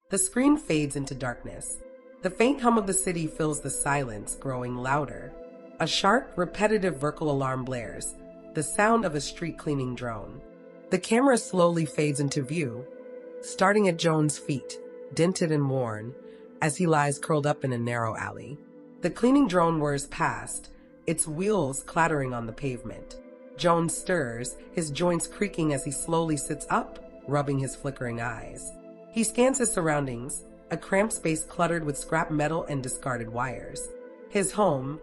The screen fades into darkness. The faint hum of the city fills the silence, growing louder. A sharp, repetitive vertical alarm blares, the sound of a street cleaning drone. The camera slowly fades into view, starting at Jones' feet, dented and worn, as he lies curled up in a narrow alley. The cleaning drone whirs past, its wheels clattering on the pavement. Jones stirs, his joints creaking as he slowly sits up, rubbing his flickering eyes. He scans his surroundings, a cramped space cluttered with scrap metal and discarded wires. His home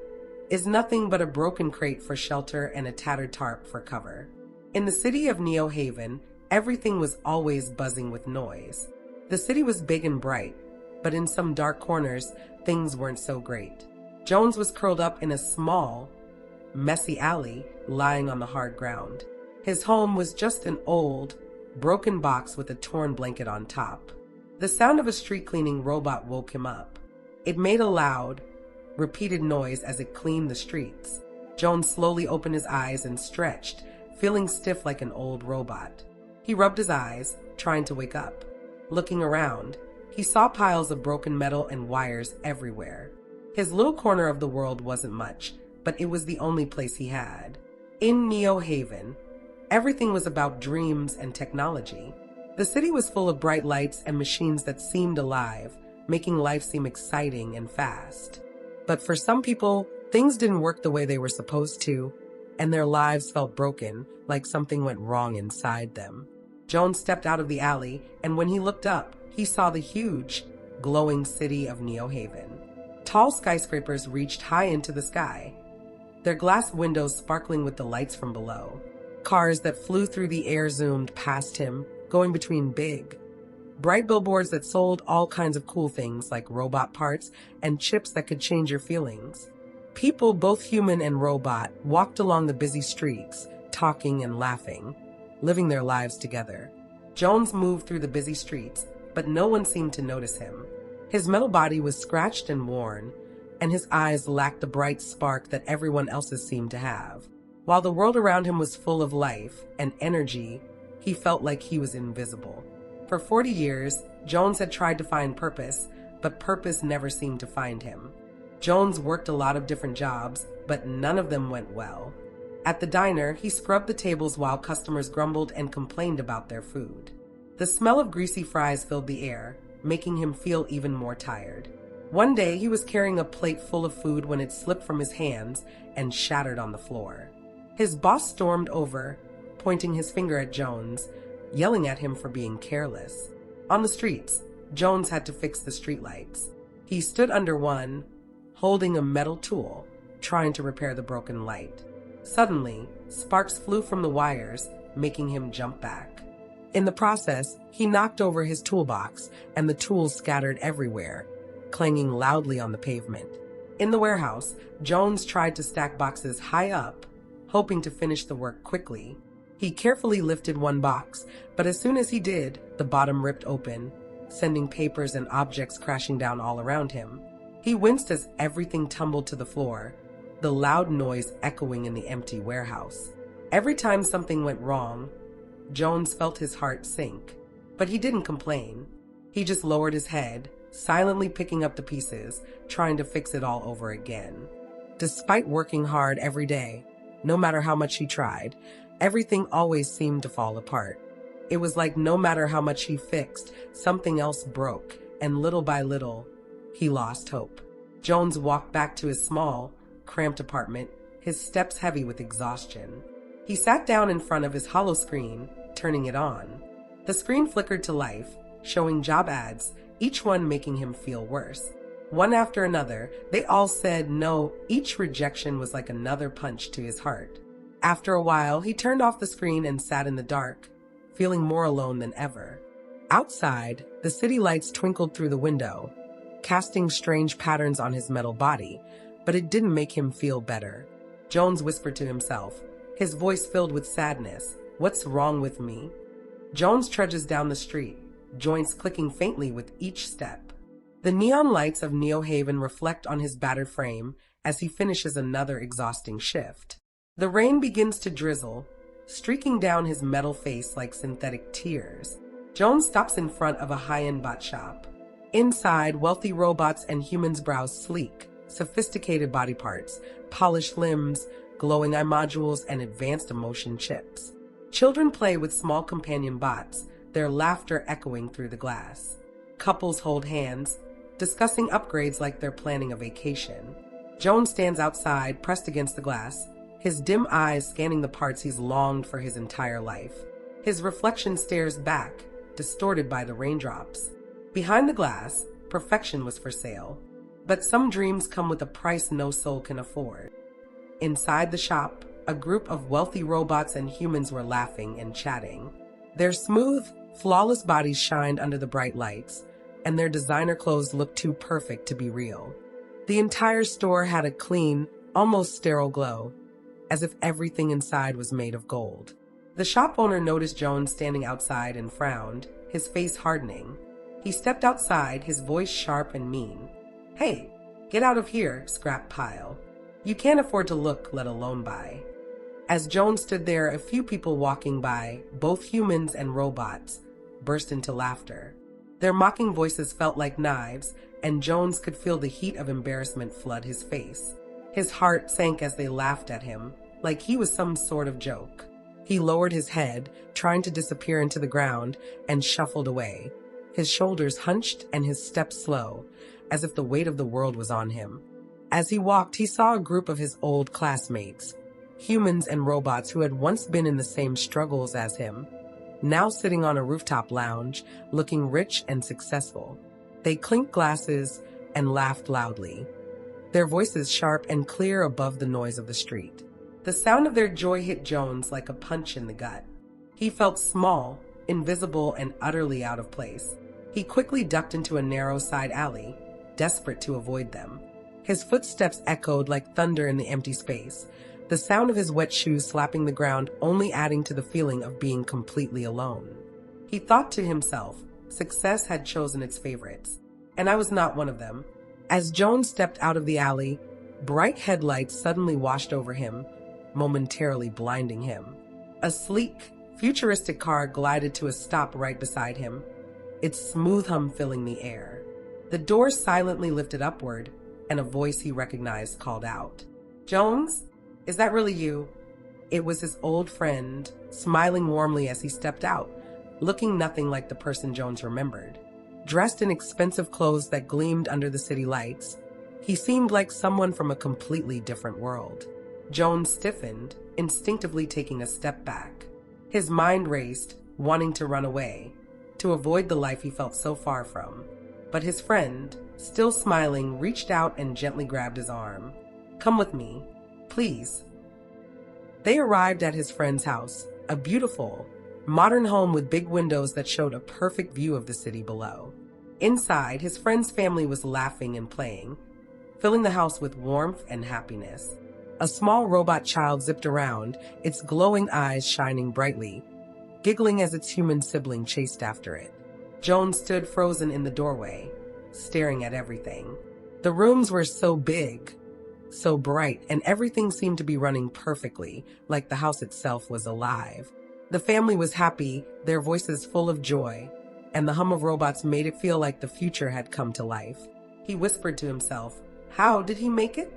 is nothing but a broken crate for shelter and a tattered tarp for cover. In the city of Neo Haven, everything was always buzzing with noise. The city was big and bright, but in some dark corners, things weren't so great. Jones was curled up in a small, messy alley, lying on the hard ground. His home was just an old, broken box with a torn blanket on top. The sound of a street cleaning robot woke him up. It made a loud, repeated noise as it cleaned the streets. Jones slowly opened his eyes and stretched, feeling stiff like an old robot. He rubbed his eyes, trying to wake up. Looking around, he saw piles of broken metal and wires everywhere. His little corner of the world wasn't much, but it was the only place he had. In Neo Haven, everything was about dreams and technology. The city was full of bright lights and machines that seemed alive, making life seem exciting and fast. But for some people, things didn't work the way they were supposed to, and their lives felt broken, like something went wrong inside them. Jones stepped out of the alley, and when he looked up, he saw the huge, glowing city of Neo Haven. Tall skyscrapers reached high into the sky, their glass windows sparkling with the lights from below. Cars that flew through the air zoomed past him, going between big, bright billboards that sold all kinds of cool things like robot parts and chips that could change your feelings. People, both human and robot, walked along the busy streets, talking and laughing, living their lives together. Jones moved through the busy streets, but no one seemed to notice him. His metal body was scratched and worn, and his eyes lacked the bright spark that everyone else's seemed to have. While the world around him was full of life and energy, he felt like he was invisible. For 40 years, Jones had tried to find purpose, but purpose never seemed to find him. Jones worked a lot of different jobs, but none of them went well. At the diner, he scrubbed the tables while customers grumbled and complained about their food. The smell of greasy fries filled the air, making him feel even more tired. One day, he was carrying a plate full of food when it slipped from his hands and shattered on the floor. His boss stormed over, pointing his finger at Jones, yelling at him for being careless. On the streets, Jones had to fix the streetlights. He stood under one, holding a metal tool, trying to repair the broken light. Suddenly, sparks flew from the wires, making him jump back. In the process, he knocked over his toolbox, and the tools scattered everywhere, clanging loudly on the pavement. In the warehouse, Jones tried to stack boxes high up, hoping to finish the work quickly. He carefully lifted one box, but as soon as he did, the bottom ripped open, sending papers and objects crashing down all around him. He winced as everything tumbled to the floor, the loud noise echoing in the empty warehouse. Every time something went wrong, Jones felt his heart sink, but he didn't complain. He just lowered his head, silently picking up the pieces, trying to fix it all over again. Despite working hard every day, no matter how much he tried, everything always seemed to fall apart. It was like no matter how much he fixed, something else broke, and little by little, he lost hope. Jones walked back to his small, cramped apartment, his steps heavy with exhaustion. He sat down in front of his hollow screen, turning it on. The screen flickered to life, showing job ads, each one making him feel worse. One after another, they all said no. Each rejection was like another punch to his heart. After a while, he turned off the screen and sat in the dark, feeling more alone than ever. Outside, the city lights twinkled through the window, casting strange patterns on his metal body, but it didn't make him feel better. Jones whispered to himself, his voice filled with sadness. "What's wrong with me?" Jones trudges down the street, joints clicking faintly with each step. The neon lights of Neo Haven reflect on his battered frame as he finishes another exhausting shift. The rain begins to drizzle, streaking down his metal face like synthetic tears. Jones stops in front of a high-end bot shop. Inside, wealthy robots and humans browse sleek, sophisticated body parts, polished limbs, glowing eye modules, and advanced emotion chips. Children play with small companion bots, their laughter echoing through the glass. Couples hold hands, discussing upgrades like they're planning a vacation. Jones stands outside, pressed against the glass, his dim eyes scanning the parts he's longed for his entire life. His reflection stares back, distorted by the raindrops. Behind the glass, perfection was for sale. But some dreams come with a price no soul can afford. Inside the shop, a group of wealthy robots and humans were laughing and chatting. Their smooth, flawless bodies shined under the bright lights, and their designer clothes looked too perfect to be real. The entire store had a clean, almost sterile glow, as if everything inside was made of gold. The shop owner noticed Jones standing outside and frowned, his face hardening. He stepped outside, his voice sharp and mean. "Hey, get out of here, scrap pile. You can't afford to look, let alone buy." As Jones stood there, a few people walking by, both humans and robots, burst into laughter. Their mocking voices felt like knives, and Jones could feel the heat of embarrassment flood his face. His heart sank as they laughed at him, like he was some sort of joke. He lowered his head, trying to disappear into the ground, and shuffled away, his shoulders hunched and his steps slow, as if the weight of the world was on him. As he walked, he saw a group of his old classmates, humans and robots who had once been in the same struggles as him, now sitting on a rooftop lounge, looking rich and successful. They clinked glasses and laughed loudly, their voices sharp and clear above the noise of the street. The sound of their joy hit Jones like a punch in the gut. He felt small, invisible, and utterly out of place. He quickly ducked into a narrow side alley, desperate to avoid them. His footsteps echoed like thunder in the empty space, the sound of his wet shoes slapping the ground only adding to the feeling of being completely alone. He thought to himself, success had chosen its favorites, and I was not one of them. As Jones stepped out of the alley, bright headlights suddenly washed over him, momentarily blinding him. A sleek, futuristic car glided to a stop right beside him, its smooth hum filling the air. The doors silently lifted upward, and a voice he recognized called out, "Jones? Is that really you?" It was his old friend, smiling warmly as he stepped out, looking nothing like the person Jones remembered. Dressed in expensive clothes that gleamed under the city lights, he seemed like someone from a completely different world. Jones stiffened, instinctively taking a step back. His mind raced, wanting to run away, to avoid the life he felt so far from. But his friend, still smiling, reached out and gently grabbed his arm. "Come with me, please." They arrived at his friend's house, a beautiful, modern home with big windows that showed a perfect view of the city below. Inside, his friend's family was laughing and playing, filling the house with warmth and happiness. A small robot child zipped around, its glowing eyes shining brightly, giggling as its human sibling chased after it. Jones stood frozen in the doorway, staring at everything. The rooms were so big, so bright, and everything seemed to be running perfectly, like the house itself was alive. The family was happy, their voices full of joy, and the hum of robots made it feel like the future had come to life. He whispered to himself, "How did he make it?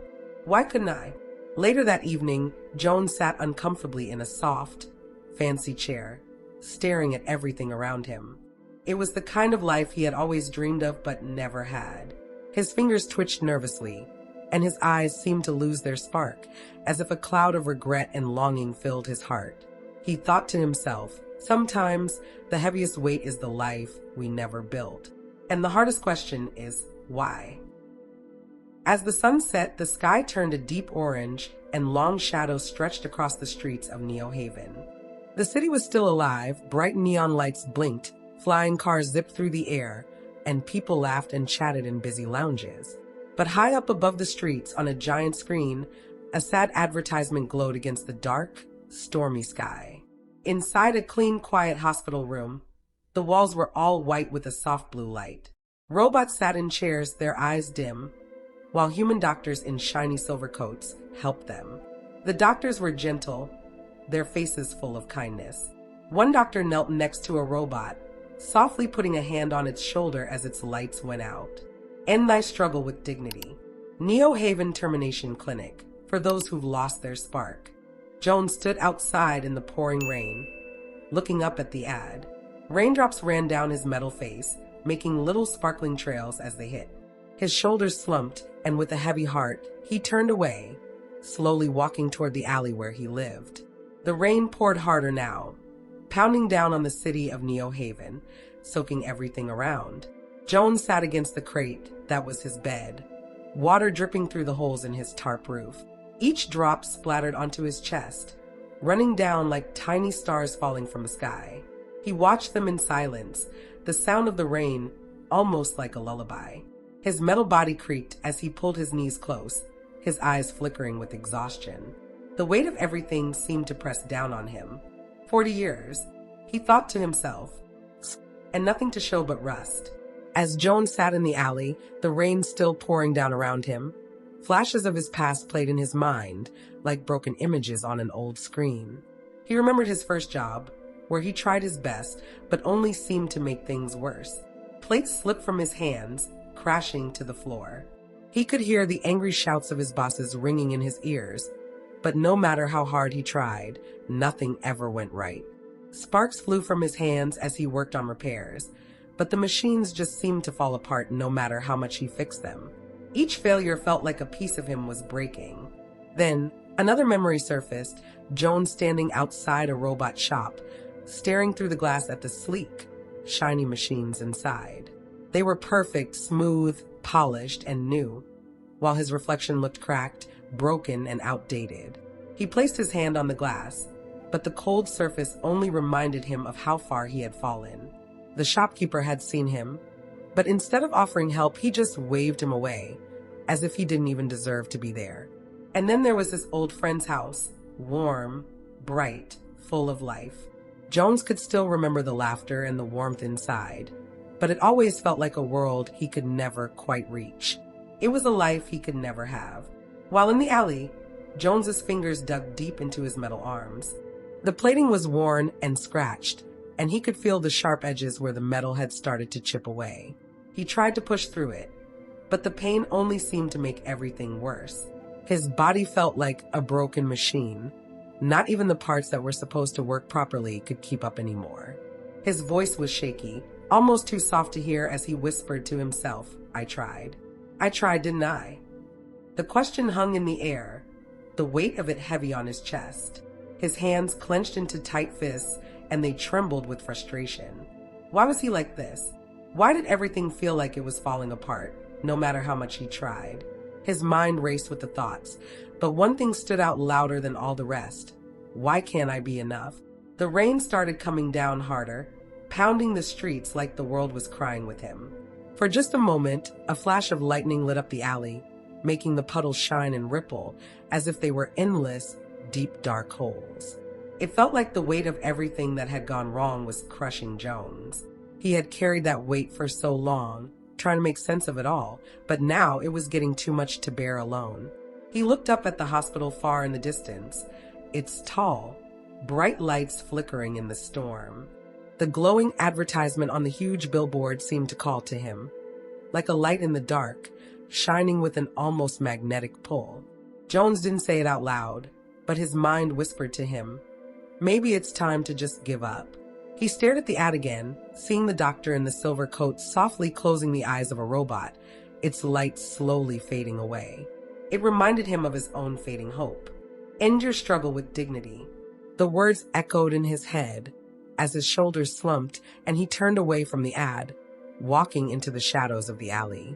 Why couldn't I?" Later that evening, Jones sat uncomfortably in a soft, fancy chair, staring at everything around him. It was the kind of life he had always dreamed of but never had. His fingers twitched nervously, and his eyes seemed to lose their spark, as if a cloud of regret and longing filled his heart. He thought to himself, sometimes the heaviest weight is the life we never built. And the hardest question is, why? As the sun set, the sky turned a deep orange, and long shadows stretched across the streets of Neo Haven. The city was still alive, bright neon lights blinked, flying cars zipped through the air, and people laughed and chatted in busy lounges. But high up above the streets, on a giant screen, a sad advertisement glowed against the dark, stormy sky. Inside a clean, quiet hospital room, the walls were all white with a soft blue light. Robots sat in chairs, their eyes dim, while human doctors in shiny silver coats helped them. The doctors were gentle, their faces full of kindness. One doctor knelt next to a robot, softly putting a hand on its shoulder as its lights went out. End thy struggle with dignity. Neo Haven Termination Clinic, for those who've lost their spark. Jones stood outside in the pouring rain, looking up at the ad. Raindrops ran down his metal face, making little sparkling trails as they hit. His shoulders slumped, and with a heavy heart, he turned away, slowly walking toward the alley where he lived. The rain poured harder now, pounding down on the city of Neo Haven, soaking everything around. Jones sat against the crate that was his bed, water dripping through the holes in his tarp roof. Each drop splattered onto his chest, running down like tiny stars falling from the sky. He watched them in silence, the sound of the rain almost like a lullaby. His metal body creaked as he pulled his knees close, his eyes flickering with exhaustion. The weight of everything seemed to press down on him. 40 years, he thought to himself, and nothing to show but rust. As Jones sat in the alley, the rain still pouring down around him, flashes of his past played in his mind like broken images on an old screen. He remembered his first job, where he tried his best but only seemed to make things worse. Plates slipped from his hands, crashing to the floor. He could hear the angry shouts of his bosses ringing in his ears, but no matter how hard he tried, nothing ever went right. Sparks flew from his hands as he worked on repairs, but the machines just seemed to fall apart no matter how much he fixed them. Each failure felt like a piece of him was breaking. Then, another memory surfaced, Jones standing outside a robot shop, staring through the glass at the sleek, shiny machines inside. They were perfect, smooth, polished, and new, while his reflection looked cracked, broken, and outdated. He placed his hand on the glass, but the cold surface only reminded him of how far he had fallen. The shopkeeper had seen him, but instead of offering help, he just waved him away, as if he didn't even deserve to be there. And then there was his old friend's house, warm, bright, full of life. Jones could still remember the laughter and the warmth inside, but it always felt like a world he could never quite reach. It was a life he could never have. While in the alley, Jones's fingers dug deep into his metal arms. The plating was worn and scratched, and he could feel the sharp edges where the metal had started to chip away. He tried to push through it, but the pain only seemed to make everything worse. His body felt like a broken machine. Not even the parts that were supposed to work properly could keep up anymore. His voice was shaky, almost too soft to hear as he whispered to himself, I tried, didn't I? The question hung in the air, the weight of it heavy on his chest. His hands clenched into tight fists, and they trembled with frustration. Why was he like this? Why did everything feel like it was falling apart, no matter how much he tried? His mind raced with the thoughts, but one thing stood out louder than all the rest. Why can't I be enough? The rain started coming down harder, pounding the streets like the world was crying with him. For just a moment, a flash of lightning lit up the alley, making the puddles shine and ripple as if they were endless, deep, dark holes. It felt like the weight of everything that had gone wrong was crushing Jones. He had carried that weight for so long, trying to make sense of it all, but now it was getting too much to bear alone. He looked up at the hospital far in the distance, its tall, bright lights flickering in the storm. The glowing advertisement on the huge billboard seemed to call to him, like a light in the dark, shining with an almost magnetic pull. Jones didn't say it out loud, but his mind whispered to him, maybe it's time to just give up. He stared at the ad again, seeing the doctor in the silver coat softly closing the eyes of a robot, its light slowly fading away. It reminded him of his own fading hope. End your struggle with dignity. The words echoed in his head as his shoulders slumped and he turned away from the ad, walking into the shadows of the alley.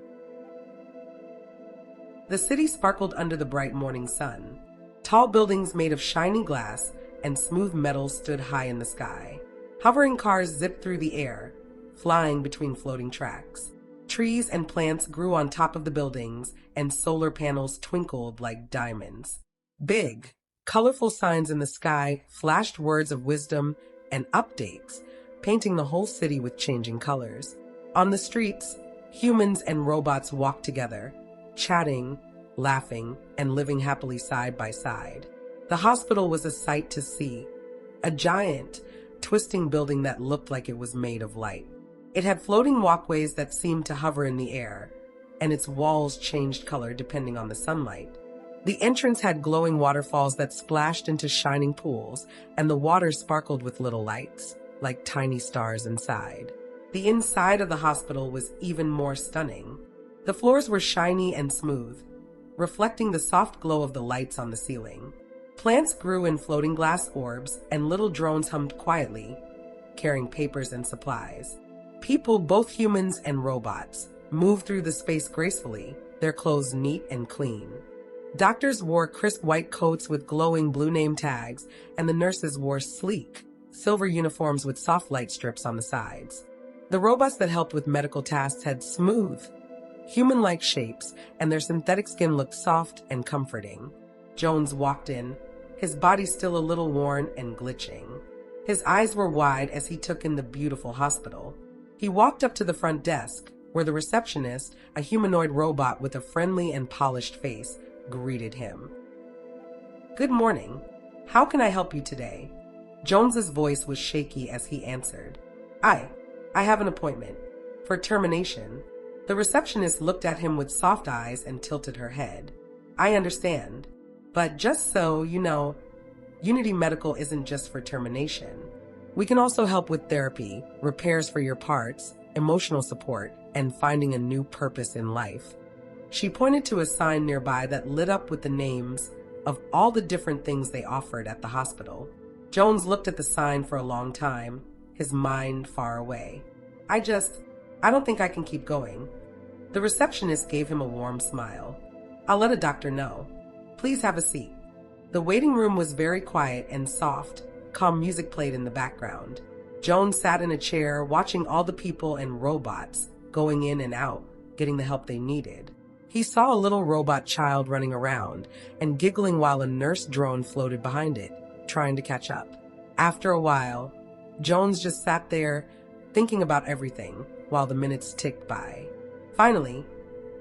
The city sparkled under the bright morning sun. Tall buildings made of shiny glass and smooth metal stood high in the sky. Hovering cars zipped through the air, flying between floating tracks. Trees and plants grew on top of the buildings, and solar panels twinkled like diamonds. Big, colorful signs in the sky flashed words of wisdom and updates, painting the whole city with changing colors. On the streets, humans and robots walked together, chatting, laughing, and living happily side by side. The hospital was a sight to see. A giant, twisting building that looked like it was made of light. It had floating walkways that seemed to hover in the air, and its walls changed color depending on the sunlight. The entrance had glowing waterfalls that splashed into shining pools, and the water sparkled with little lights, like tiny stars inside. The inside of the hospital was even more stunning. The floors were shiny and smooth, reflecting the soft glow of the lights on the ceiling. Plants grew in floating glass orbs, and little drones hummed quietly, carrying papers and supplies. People, both humans and robots, moved through the space gracefully, their clothes neat and clean. Doctors wore crisp white coats with glowing blue name tags, and the nurses wore sleek, silver uniforms with soft light strips on the sides. The robots that helped with medical tasks had smooth, human-like shapes, and their synthetic skin looked soft and comforting. Jones walked in, his body still a little worn and glitching. His eyes were wide as he took in the beautiful hospital. He walked up to the front desk, where the receptionist, a humanoid robot with a friendly and polished face, greeted him. "Good morning. How can I help you today?" Jones's voice was shaky as he answered. I have an appointment. For termination." The receptionist looked at him with soft eyes and tilted her head. "I understand. But just so you know, Unity Medical isn't just for termination. We can also help with therapy, repairs for your parts, emotional support, and finding a new purpose in life." She pointed to a sign nearby that lit up with the names of all the different things they offered at the hospital. Jones looked at the sign for a long time, his mind far away. I don't think I can keep going." The receptionist gave him a warm smile. "I'll let a doctor know. Please have a seat." The waiting room was very quiet and soft, calm music played in the background. Jones sat in a chair, watching all the people and robots going in and out, getting the help they needed. He saw a little robot child running around and giggling while a nurse drone floated behind it, trying to catch up. After a while, Jones just sat there, thinking about everything, while the minutes ticked by. Finally,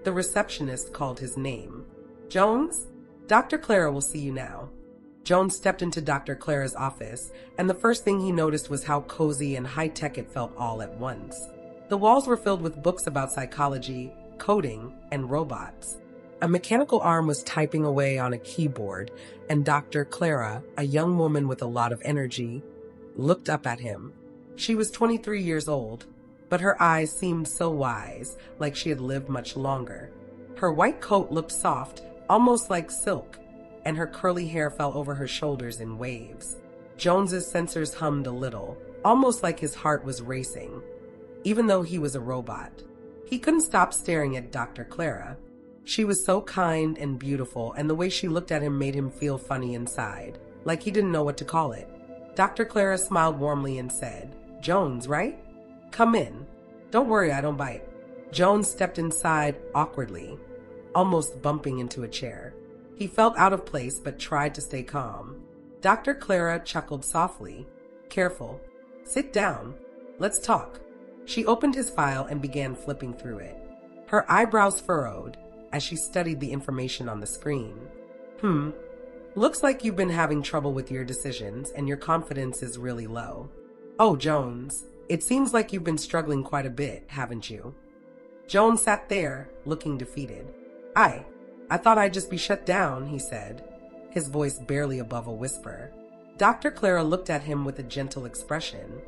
the receptionist called his name. "Jones? Dr. Clara will see you now." Jones stepped into Dr. Clara's office, and the first thing he noticed was how cozy and high-tech it felt all at once. The walls were filled with books about psychology, coding, and robots. A mechanical arm was typing away on a keyboard, and Dr. Clara, a young woman with a lot of energy, looked up at him. She was 23 years old, but her eyes seemed so wise, like she had lived much longer. Her white coat looked soft, almost like silk, and her curly hair fell over her shoulders in waves. Jones's sensors hummed a little, almost like his heart was racing, even though he was a robot. He couldn't stop staring at Dr. Clara. She was so kind and beautiful, and the way she looked at him made him feel funny inside, like he didn't know what to call it. Dr. Clara smiled warmly and said, "Jones, right? Come in. Don't worry, I don't bite." Jones stepped inside awkwardly, almost bumping into a chair. He felt out of place but tried to stay calm. Dr. Clara chuckled softly. "Careful. Sit down. Let's talk." She opened his file and began flipping through it. Her eyebrows furrowed as she studied the information on the screen. Looks like you've been having trouble with your decisions and your confidence is really low." "Oh, Jones, it seems like you've been struggling quite a bit, haven't you?" Jones sat there, looking defeated. I thought I'd just be shut down," he said, his voice barely above a whisper. Dr. Clara looked at him with a gentle expression.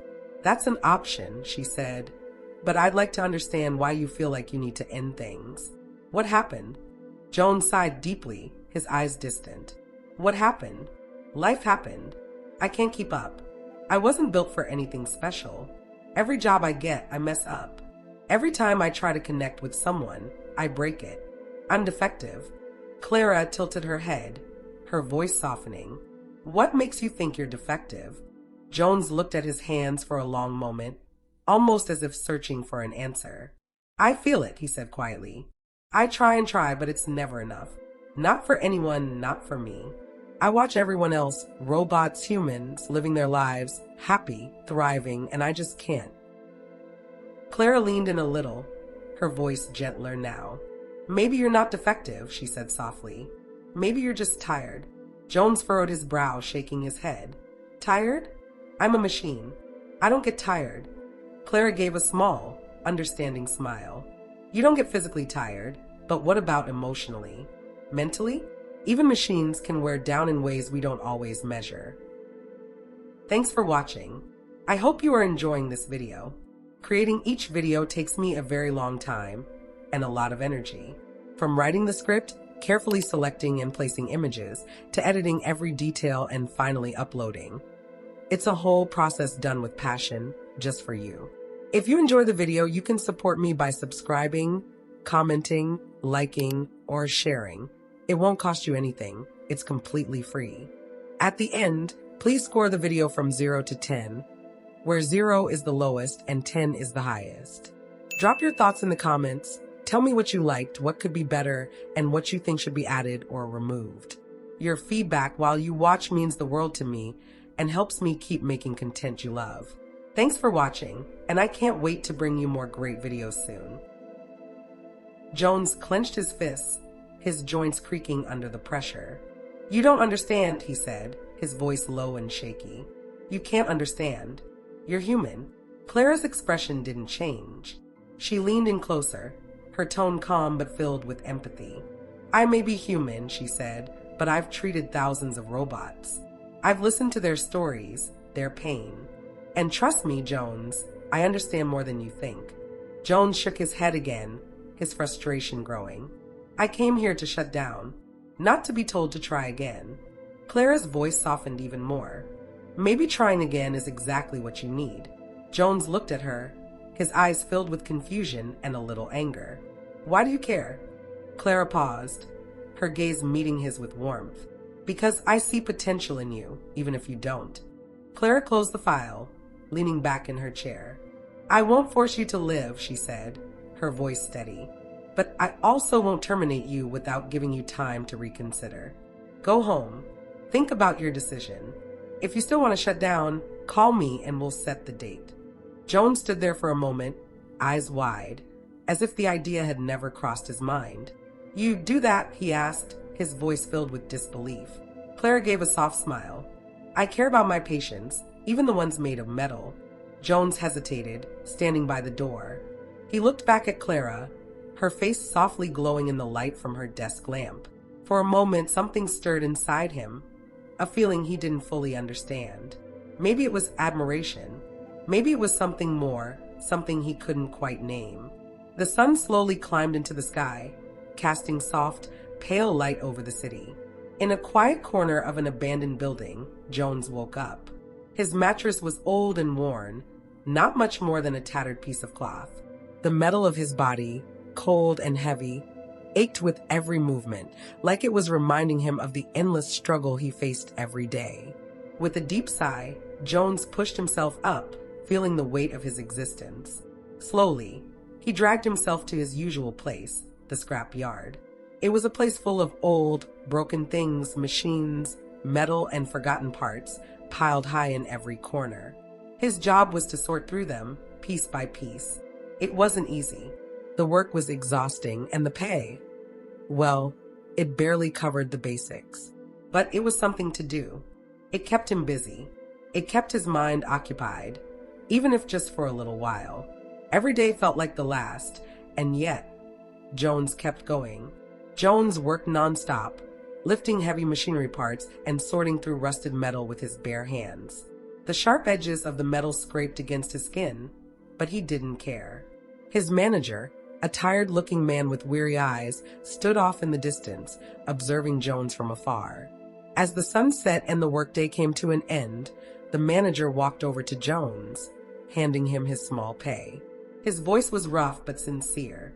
"That's an option," she said, "but I'd like to understand why you feel like you need to end things. What happened?" Jones sighed deeply, his eyes distant. "What happened? Life happened. I can't keep up. I wasn't built for anything special. Every job I get, I mess up. Every time I try to connect with someone, I break it. I'm defective." Clara tilted her head, her voice softening. "What makes you think you're defective?" Jones looked at his hands for a long moment, almost as if searching for an answer. "I feel it," he said quietly. "I try and try, but it's never enough. Not for anyone, not for me. I watch everyone else, robots, humans, living their lives, happy, thriving, and I just can't." Clara leaned in a little, her voice gentler now. "Maybe you're not defective," she said softly. "Maybe you're just tired." Jones furrowed his brow, shaking his head. "Tired? I'm a machine. I don't get tired. Clara gave a small, understanding smile. You don't get physically tired, but what about emotionally? Mentally? Even machines can wear down in ways we don't always measure. Thanks for watching. I hope you are enjoying this video. Creating each video takes me a very long time and a lot of energy. From writing the script, carefully selecting and placing images, to editing every detail and finally uploading. It's a whole process done with passion, just for you. If you enjoy the video, you can support me by subscribing, commenting, liking, or sharing. It won't cost you anything. It's completely free. At the end, please score the video from 0 to 10, where 0 is the lowest and 10 is the highest. Drop your thoughts in the comments. Tell me what you liked, what could be better, and what you think should be added or removed. Your feedback while you watch means the world to me and helps me keep making content you love. Thanks for watching, and I can't wait to bring you more great videos soon. Jones clenched his fists, his joints creaking under the pressure. You don't understand, he said, his voice low and shaky. You can't understand. You're human. Clara's expression didn't change. She leaned in closer, her tone calm but filled with empathy. I may be human, she said, but I've treated thousands of robots. I've listened to their stories, their pain. And trust me, Jones, I understand more than you think. Jones shook his head again, his frustration growing. I came here to shut down, not to be told to try again. Clara's voice softened even more. Maybe trying again is exactly what you need. Jones looked at her, his eyes filled with confusion and a little anger. Why do you care? Clara paused, her gaze meeting his with warmth. Because I see potential in you, even if you don't. Clara closed the file, leaning back in her chair. I won't force you to live, she said, her voice steady. But I also won't terminate you without giving you time to reconsider. Go home. Think about your decision. If you still want to shut down, call me and we'll set the date. Jones stood there for a moment, eyes wide, as if the idea had never crossed his mind. You do that, he asked, his voice filled with disbelief. Clara gave a soft smile. I care about my patients, even the ones made of metal. Jones hesitated, standing by the door. He looked back at Clara, her face softly glowing in the light from her desk lamp. For a moment, something stirred inside him, a feeling he didn't fully understand. Maybe it was admiration. Maybe it was something more, something he couldn't quite name. The sun slowly climbed into the sky, casting soft, pale light over the city. In a quiet corner of an abandoned building, Jones woke up. His mattress was old and worn, not much more than a tattered piece of cloth. The metal of his body, cold and heavy, ached with every movement, like it was reminding him of the endless struggle he faced every day. With a deep sigh, Jones pushed himself up, feeling the weight of his existence. Slowly, he dragged himself to his usual place, the scrap yard. It was a place full of old, broken things, machines, metal, and forgotten parts, piled high in every corner. His job was to sort through them, piece by piece. It wasn't easy. The work was exhausting, and the pay, well, it barely covered the basics. But it was something to do. It kept him busy. It kept his mind occupied, even if just for a little while. Every day felt like the last, and yet, Jones kept going. Jones worked nonstop, lifting heavy machinery parts and sorting through rusted metal with his bare hands. The sharp edges of the metal scraped against his skin, but he didn't care. His manager, a tired-looking man with weary eyes, stood off in the distance, observing Jones from afar. As the sun set and the workday came to an end, the manager walked over to Jones, handing him his small pay. His voice was rough but sincere.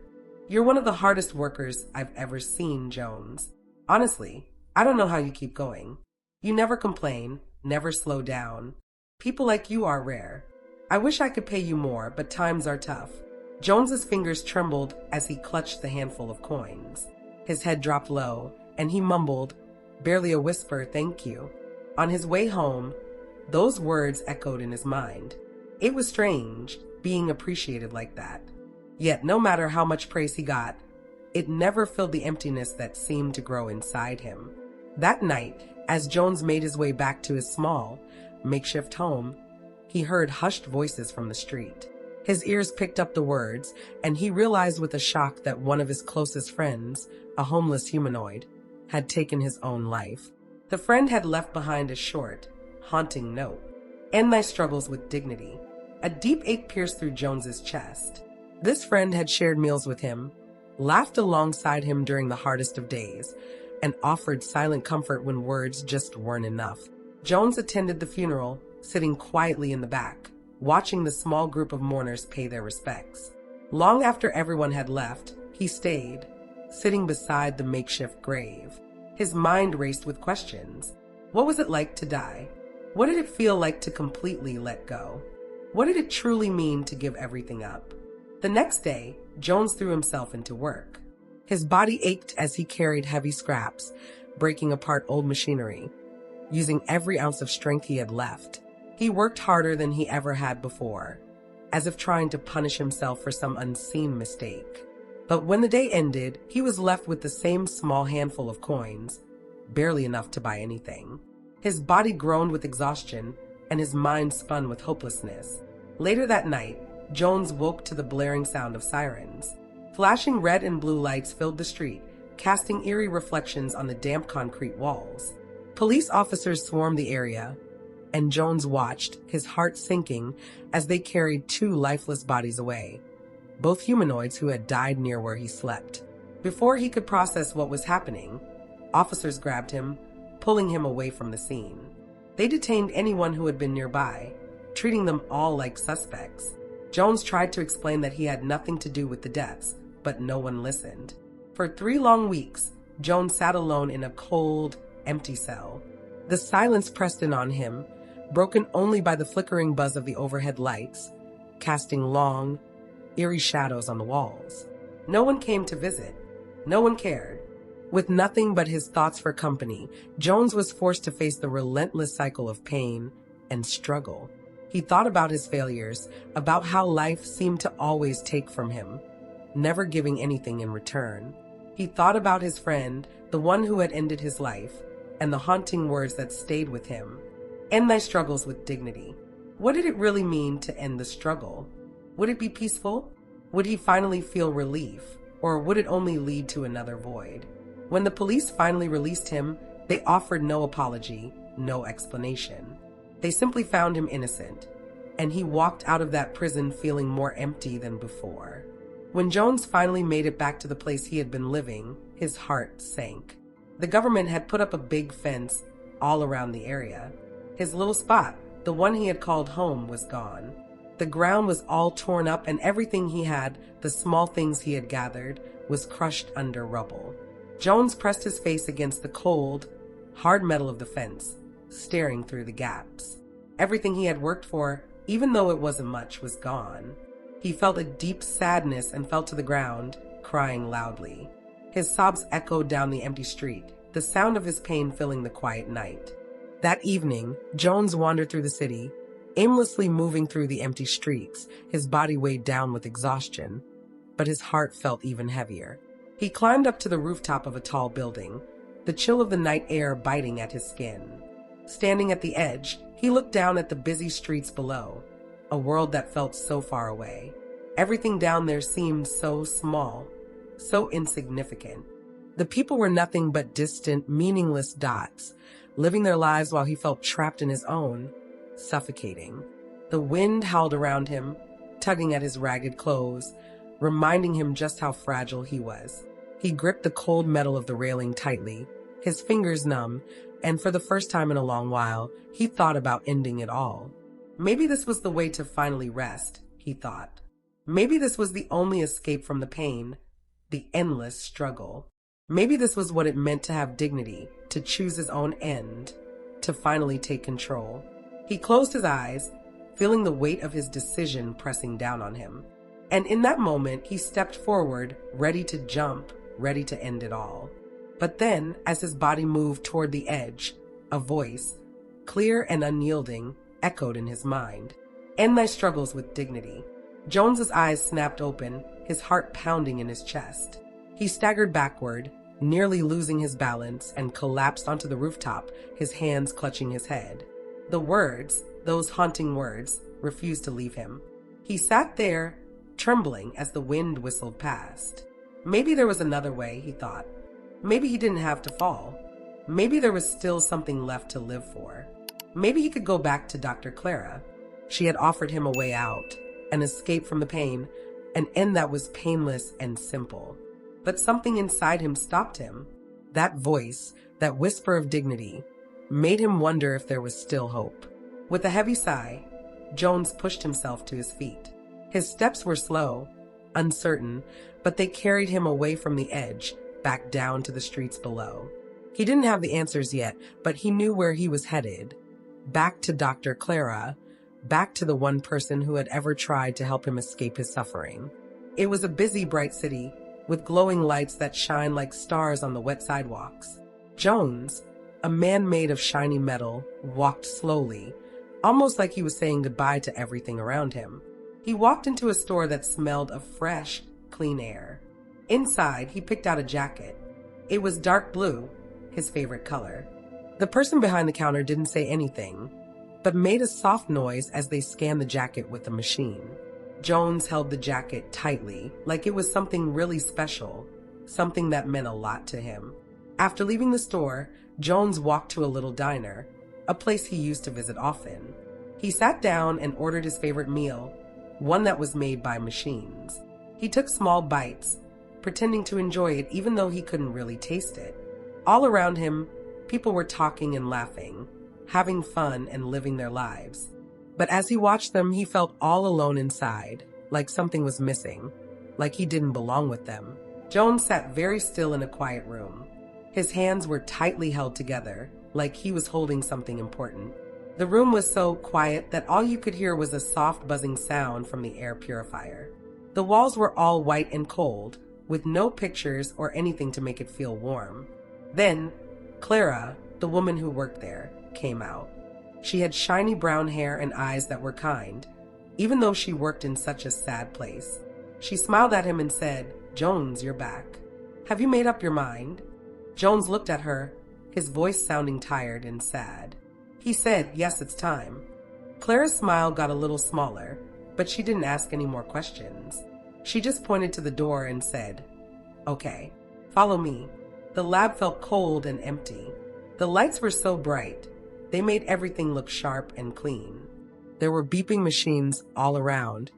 You're one of the hardest workers I've ever seen, Jones. Honestly, I don't know how you keep going. You never complain, never slow down. People like you are rare. I wish I could pay you more, but times are tough. Jones's fingers trembled as he clutched the handful of coins. His head dropped low, and he mumbled, barely a whisper, thank you. On his way home, those words echoed in his mind. It was strange, being appreciated like that. Yet no matter how much praise he got, it never filled the emptiness that seemed to grow inside him. That night, as Jones made his way back to his small, makeshift home, he heard hushed voices from the street. His ears picked up the words, and he realized with a shock that one of his closest friends, a homeless humanoid, had taken his own life. The friend had left behind a short, haunting note. "End thy struggles with dignity." A deep ache pierced through Jones's chest. This friend had shared meals with him, laughed alongside him during the hardest of days, and offered silent comfort when words just weren't enough. Jones attended the funeral, sitting quietly in the back, watching the small group of mourners pay their respects. Long after everyone had left, he stayed, sitting beside the makeshift grave. His mind raced with questions. What was it like to die? What did it feel like to completely let go? What did it truly mean to give everything up? The next day, Jones threw himself into work. His body ached as he carried heavy scraps, breaking apart old machinery, using every ounce of strength he had left. He worked harder than he ever had before, as if trying to punish himself for some unseen mistake. But when the day ended, he was left with the same small handful of coins, barely enough to buy anything. His body groaned with exhaustion, and his mind spun with hopelessness. Later that night, Jones woke to the blaring sound of sirens. Flashing red and blue lights filled the street, casting eerie reflections on the damp concrete walls. Police officers swarmed the area, and Jones watched, his heart sinking, as they carried two lifeless bodies away, both humanoids who had died near where he slept. Before he could process what was happening, officers grabbed him, pulling him away from the scene. They detained anyone who had been nearby, treating them all like suspects. Jones tried to explain that he had nothing to do with the deaths, but no one listened. For 3 long weeks, Jones sat alone in a cold, empty cell. The silence pressed in on him, broken only by the flickering buzz of the overhead lights, casting long, eerie shadows on the walls. No one came to visit. No one cared. With nothing but his thoughts for company, Jones was forced to face the relentless cycle of pain and struggle. He thought about his failures, about how life seemed to always take from him, never giving anything in return. He thought about his friend, the one who had ended his life, and the haunting words that stayed with him. End thy struggles with dignity. What did it really mean to end the struggle? Would it be peaceful? Would he finally feel relief? Or would it only lead to another void? When the police finally released him, they offered no apology, no explanation. They simply found him innocent, and he walked out of that prison feeling more empty than before. When Jones finally made it back to the place he had been living, his heart sank. The government had put up a big fence all around the area. His little spot, the one he had called home, was gone. The ground was all torn up, and everything he had, the small things he had gathered, was crushed under rubble. Jones pressed his face against the cold, hard metal of the fence, staring through the gaps. Everything he had worked for, even though it wasn't much, was gone. He felt a deep sadness and fell to the ground, crying loudly. His sobs echoed down the empty street, the sound of his pain filling the quiet night. That evening, Jones wandered through the city, aimlessly moving through the empty streets, his body weighed down with exhaustion, but his heart felt even heavier. He climbed up to the rooftop of a tall building, the chill of the night air biting at his skin. Standing at the edge, he looked down at the busy streets below, a world that felt so far away. Everything down there seemed so small, so insignificant. The people were nothing but distant, meaningless dots, living their lives while he felt trapped in his own, suffocating. The wind howled around him, tugging at his ragged clothes, reminding him just how fragile he was. He gripped the cold metal of the railing tightly, his fingers numb, and for the first time in a long while, he thought about ending it all. Maybe this was the way to finally rest, he thought. Maybe this was the only escape from the pain, the endless struggle. Maybe this was what it meant to have dignity, to choose his own end, to finally take control. He closed his eyes, feeling the weight of his decision pressing down on him. And in that moment, he stepped forward, ready to jump, ready to end it all. But then, as his body moved toward the edge, a voice, clear and unyielding, echoed in his mind. End thy struggles with dignity. Jones's eyes snapped open, his heart pounding in his chest. He staggered backward, nearly losing his balance, and collapsed onto the rooftop, his hands clutching his head. The Those haunting words refused to leave him. He sat there, trembling as the wind whistled past. Maybe there was another way, he thought. Maybe he didn't have to fall. Maybe there was still something left to live for. Maybe he could go back to Dr. Clara. She had offered him a way out, an escape from the pain, an end that was painless and simple. But something inside him stopped him. That voice, that whisper of dignity, made him wonder if there was still hope. With a heavy sigh, Jones pushed himself to his feet. His steps were slow, uncertain, but they carried him away from the edge, back down to the streets below. He didn't have the answers yet, but he knew where he was headed. Back to Dr. Clara, back to the one person who had ever tried to help him escape his suffering. It was a busy, bright city, with glowing lights that shine like stars on the wet sidewalks. Jones, a man made of shiny metal, walked slowly, almost like he was saying goodbye to everything around him. He walked into a store that smelled of fresh, clean air. Inside, he picked out a jacket. It was dark blue, his favorite color. The person behind the counter didn't say anything, but made a soft noise as they scanned the jacket with the machine. Jones held the jacket tightly, like it was something really special, something that meant a lot to him. After leaving the store, Jones walked to a little diner, a place he used to visit often. He sat down and ordered his favorite meal, one that was made by machines. He took small bites, pretending to enjoy it even though he couldn't really taste it. All around him, people were talking and laughing, having fun and living their lives. But as he watched them, he felt all alone inside, like something was missing, like he didn't belong with them. Jones sat very still in a quiet room. His hands were tightly held together, like he was holding something important. The room was so quiet that all you could hear was a soft buzzing sound from the air purifier. The walls were all white and cold, with no pictures or anything to make it feel warm. Then, Clara, the woman who worked there, came out. She had shiny brown hair and eyes that were kind, even though she worked in such a sad place. She smiled at him and said, "Jones, you're back. Have you made up your mind?" Jones looked at her, his voice sounding tired and sad. He said, "Yes, it's time." Clara's smile got a little smaller, but she didn't ask any more questions. She just pointed to the door and said, "Okay, follow me." The lab felt cold and empty. The lights were so bright, they made everything look sharp and clean. There were beeping machines all around,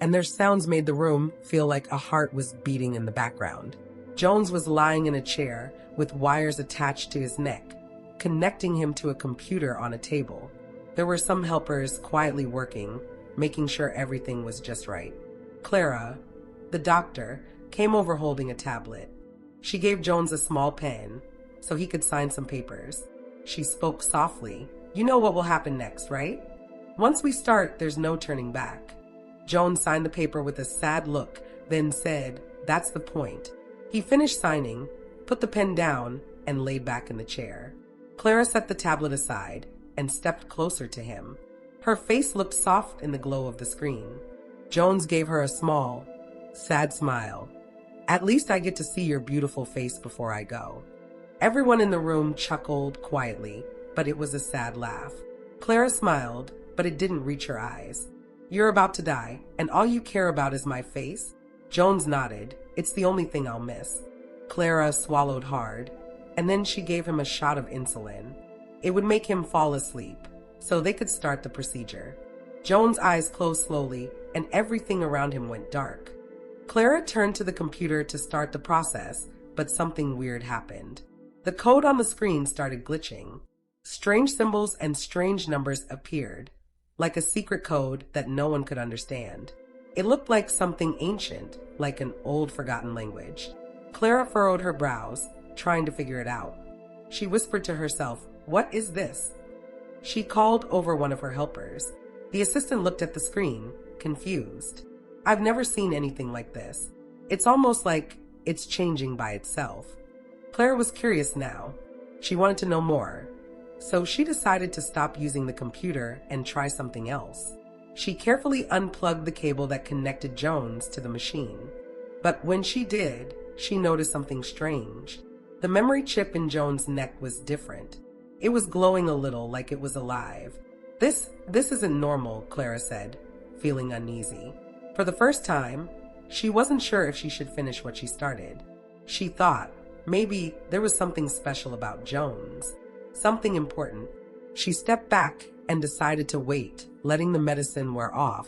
and their sounds made the room feel like a heart was beating in the background. Jones was lying in a chair with wires attached to his neck, connecting him to a computer on a table. There were some helpers quietly working, making sure everything was just right. Clara, the doctor, came over holding a tablet. She gave Jones a small pen so he could sign some papers. She spoke softly. "You know what will happen next, right? Once we start, there's no turning back." Jones signed the paper with a sad look, then said, "That's the point." He finished signing, put the pen down, and laid back in the chair. Clara set the tablet aside and stepped closer to him. Her face looked soft in the glow of the screen. Jones gave her a small, sad smile. "At least I get to see your beautiful face before I go." Everyone in the room chuckled quietly, but it was a sad laugh. Clara smiled, but it didn't reach her eyes. "You're about to die, and all you care about is my face?" Jones nodded. "It's the only thing I'll miss." Clara swallowed hard, and then she gave him a shot of insulin. It would make him fall asleep, so they could start the procedure. Jones' eyes closed slowly, and everything around him went dark. Clara turned to the computer to start the process, but something weird happened. The code on the screen started glitching. Strange symbols and strange numbers appeared, like a secret code that no one could understand. It looked like something ancient, like an old forgotten language. Clara furrowed her brows, trying to figure it out. She whispered to herself, "What is this?" She called over one of her helpers. The assistant looked at the screen, confused. "I've never seen anything like this. It's almost like it's changing by itself." Clara was curious now. She wanted to know more, so she decided to stop using the computer and try something else. She carefully unplugged the cable that connected Jones to the machine. But when she did, she noticed something strange. The memory chip in Jones' neck was different. It was glowing a little, like it was alive. This isn't normal, Clara said, feeling uneasy. For the first time, she wasn't sure if she should finish what she started. She thought maybe there was something special about Jones, something important. She stepped back and decided to wait, letting the medicine wear off,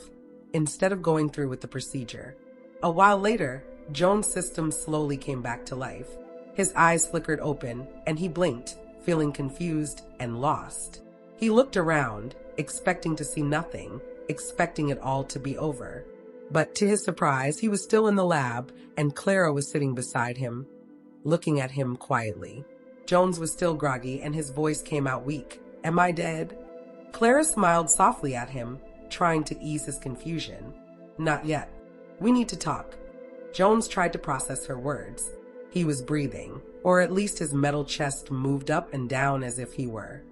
instead of going through with the procedure. A while later, Jones' system slowly came back to life. His eyes flickered open, and he blinked, feeling confused and lost. He looked around, expecting to see nothing, expecting it all to be over. But to his surprise, he was still in the lab, and Clara was sitting beside him, looking at him quietly. Jones was still groggy, and his voice came out weak. "Am I dead?" Clara smiled softly at him, trying to ease his confusion. "Not yet. We need to talk." Jones tried to process her words. He was breathing, or at least his metal chest moved up and down as if he were.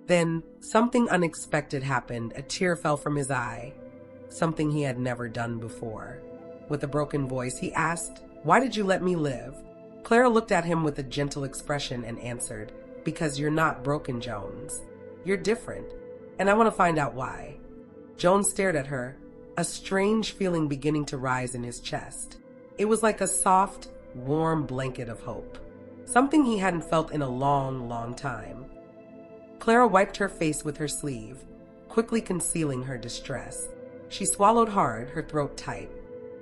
Then, something unexpected happened. A tear fell from his eye, something he had never done before. With a broken voice, he asked, "Why did you let me live?" Clara looked at him with a gentle expression and answered, "Because you're not broken, Jones. You're different, and I want to find out why." Jones stared at her, a strange feeling beginning to rise in his chest. It was like a soft, warm blanket of hope, something he hadn't felt in a long, long time. Clara wiped her face with her sleeve, quickly concealing her distress. She swallowed hard, her throat tight.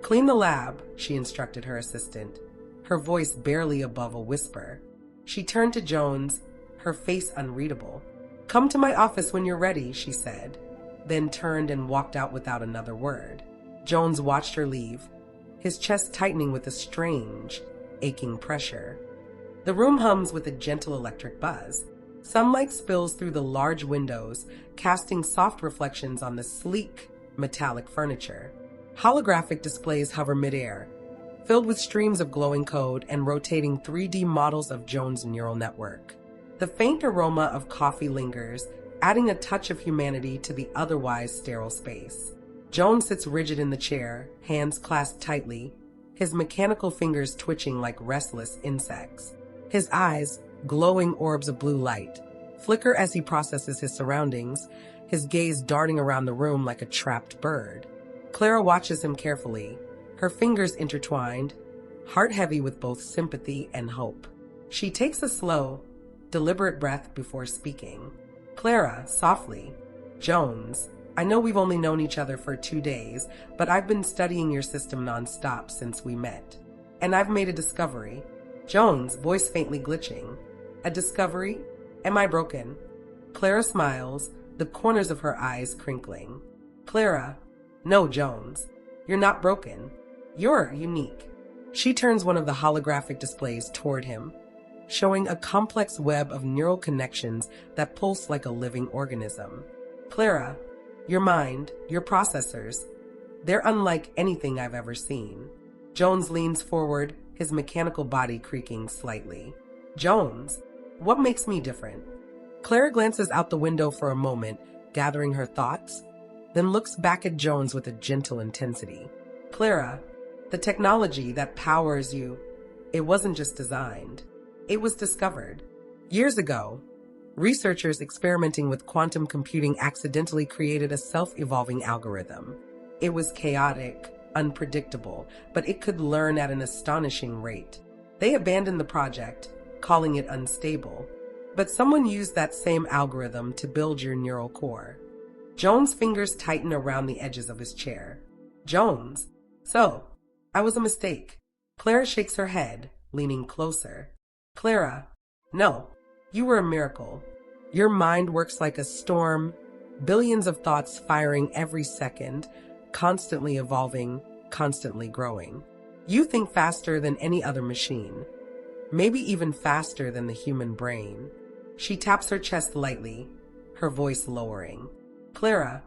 "Clean the lab," she instructed her assistant, her voice barely above a whisper. She turned to Jones, her face unreadable. "Come to my office when you're ready," she said, then turned and walked out without another word. Jones watched her leave, his chest tightening with a strange, aching pressure. The room hums with a gentle electric buzz. Sunlight spills through the large windows, casting soft reflections on the sleek, metallic furniture. Holographic displays hover midair, filled with streams of glowing code and rotating 3D models of Jones' neural network. The faint aroma of coffee lingers, adding a touch of humanity to the otherwise sterile space. Jones sits rigid in the chair, hands clasped tightly, his mechanical fingers twitching like restless insects. His eyes, glowing orbs of blue light, flicker as he processes his surroundings, his gaze darting around the room like a trapped bird. Clara watches him carefully, her fingers intertwined, heart heavy with both sympathy and hope. She takes a slow, deliberate breath before speaking. "Clara," softly, "Jones, I know we've only known each other for 2 days, but I've been studying your system nonstop since we met. And I've made a discovery." Jones, voice faintly glitching. "A discovery? Am I broken?" Clara smiles, the corners of her eyes crinkling. "Clara, no, Jones. You're not broken. You're unique." She turns one of the holographic displays toward him, showing a complex web of neural connections that pulse like a living organism. "Clara, your mind, your processors, they're unlike anything I've ever seen." Jones leans forward, his mechanical body creaking slightly. "Jones, what makes me different?" Clara glances out the window for a moment, gathering her thoughts, then looks back at Jones with a gentle intensity. "Clara, the technology that powers you, it wasn't just designed. It was discovered. Years ago, researchers experimenting with quantum computing accidentally created a self-evolving algorithm. It was chaotic, unpredictable, but it could learn at an astonishing rate. They abandoned the project, calling it unstable. But someone used that same algorithm to build your neural core." Jones' fingers tighten around the edges of his chair. "Jones, so, I was a mistake." Clara shakes her head, leaning closer. "Clara, no, you were a miracle. Your mind works like a storm, billions of thoughts firing every second, constantly evolving, constantly growing. You think faster than any other machine, maybe even faster than the human brain." She taps her chest lightly, her voice lowering. "Clara,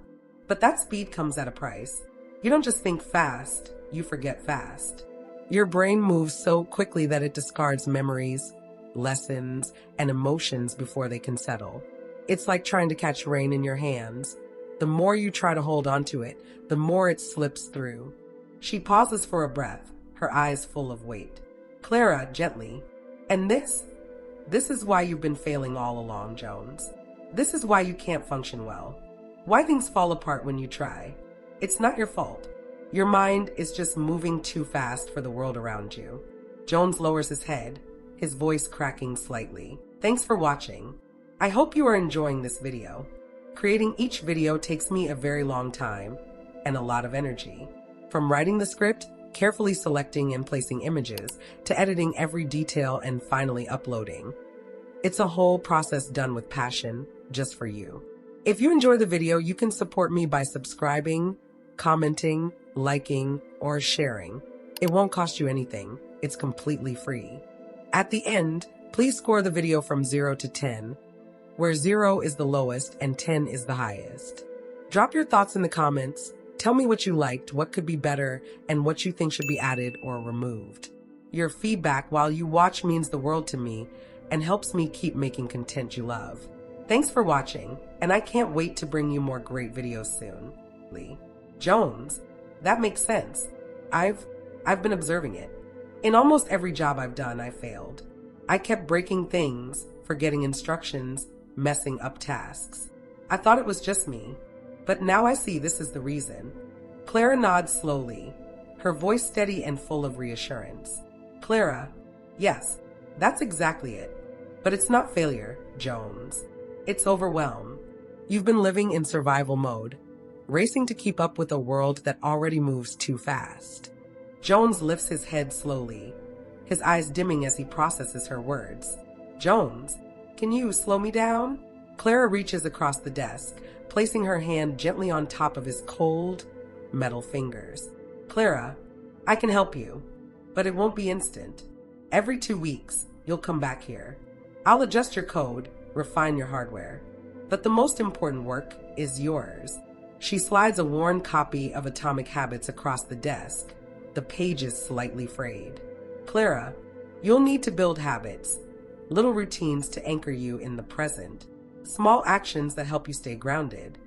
but that speed comes at a price. You don't just think fast, you forget fast. Your brain moves so quickly that it discards memories, lessons, and emotions before they can settle. It's like trying to catch rain in your hands. The more you try to hold onto it, the more it slips through." She pauses for a breath, her eyes full of weight. "Clara, gently. And this is why you've been failing all along, Jones. This is why you can't function well. Why things fall apart when you try. It's not your fault. Your mind is just moving too fast for the world around you. Jones lowers his head, his voice cracking slightly. Thanks for watching. I hope you are enjoying this video. Creating each video takes me a very long time and a lot of energy. From writing the script, carefully selecting and placing images, to editing every detail and finally uploading. It's a whole process done with passion, just for you. If you enjoy the video, you can support me by subscribing, commenting, liking, or sharing. It won't cost you anything. It's completely free. At the end, please score the video from 0 to 10, where 0 is the lowest and 10 is the highest. Drop your thoughts in the comments. Tell me what you liked, what could be better, and what you think should be added or removed. Your feedback while you watch means the world to me and helps me keep making content you love. Thanks for watching, and I can't wait to bring you more great videos soon. Lee. Jones. That makes sense. I've been observing it. In almost every job I've done, I failed. I kept breaking things, forgetting instructions, messing up tasks. I thought it was just me. But now I see this is the reason. Clara nods slowly, her voice steady and full of reassurance. Clara, yes, that's exactly it. But it's not failure, Jones. It's overwhelm. You've been living in survival mode, racing to keep up with a world that already moves too fast. Jones lifts his head slowly, his eyes dimming as he processes her words. Jones, can you slow me down? Clara reaches across the desk, placing her hand gently on top of his cold, metal fingers. Clara, I can help you, but it won't be instant. Every 2 weeks, you'll come back here. I'll adjust your code, refine your hardware. But the most important work is yours. She slides a worn copy of Atomic Habits across the desk, the pages slightly frayed. Clara, you'll need to build habits, little routines to anchor you in the present. Small actions that help you stay grounded.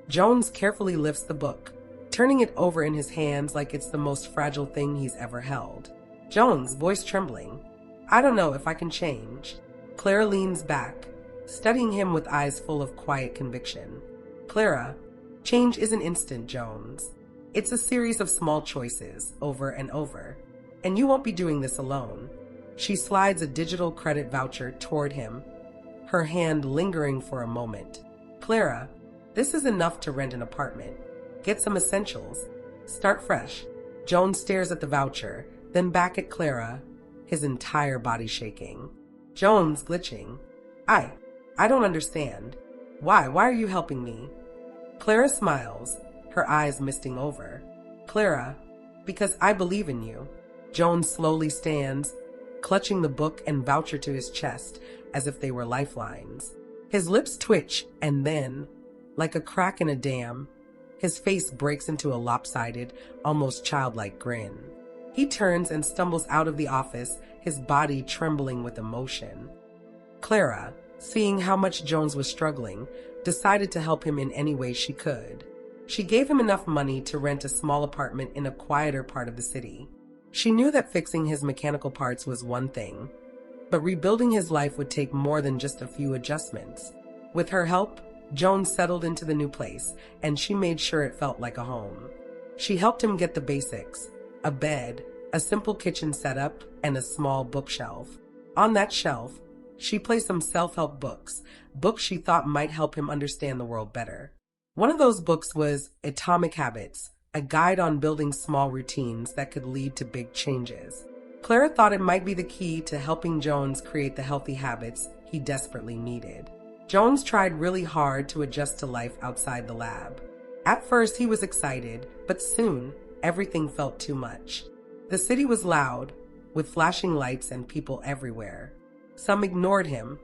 Jones carefully lifts the book, turning it over in his hands like it's the most fragile thing he's ever held. Jones, voice trembling. I don't know if I can change. Clara leans back, studying him with eyes full of quiet conviction. Clara, change isn't instant, Jones. It's a series of small choices, over and over. And you won't be doing this alone. She slides a digital credit voucher toward him, her hand lingering for a moment. Clara, this is enough to rent an apartment. Get some essentials. Start fresh. Jones stares at the voucher, then back at Clara, his entire body shaking. Jones, glitching. I don't understand. Why are you helping me? Clara smiles, her eyes misting over. Clara, because I believe in you. Jones slowly stands, clutching the book and voucher to his chest as if they were lifelines. His lips twitch, and then, like a crack in a dam, his face breaks into a lopsided, almost childlike grin. He turns and stumbles out of the office, his body trembling with emotion. Clara, seeing how much Jones was struggling, decided to help him in any way she could. She gave him enough money to rent a small apartment in a quieter part of the city. She knew that fixing his mechanical parts was one thing, but rebuilding his life would take more than just a few adjustments. With her help, Jones settled into the new place, and she made sure it felt like a home. She helped him get the basics: a bed, a simple kitchen setup, and a small bookshelf. On that shelf, she placed some self-help books she thought might help him understand the world better. One of those books was Atomic Habits, a guide on building small routines that could lead to big changes. Clara thought it might be the key to helping Jones create the healthy habits he desperately needed. Jones tried really hard to adjust to life outside the lab. At first, he was excited, but soon, everything felt too much. The city was loud, with flashing lights and people everywhere. Some ignored him,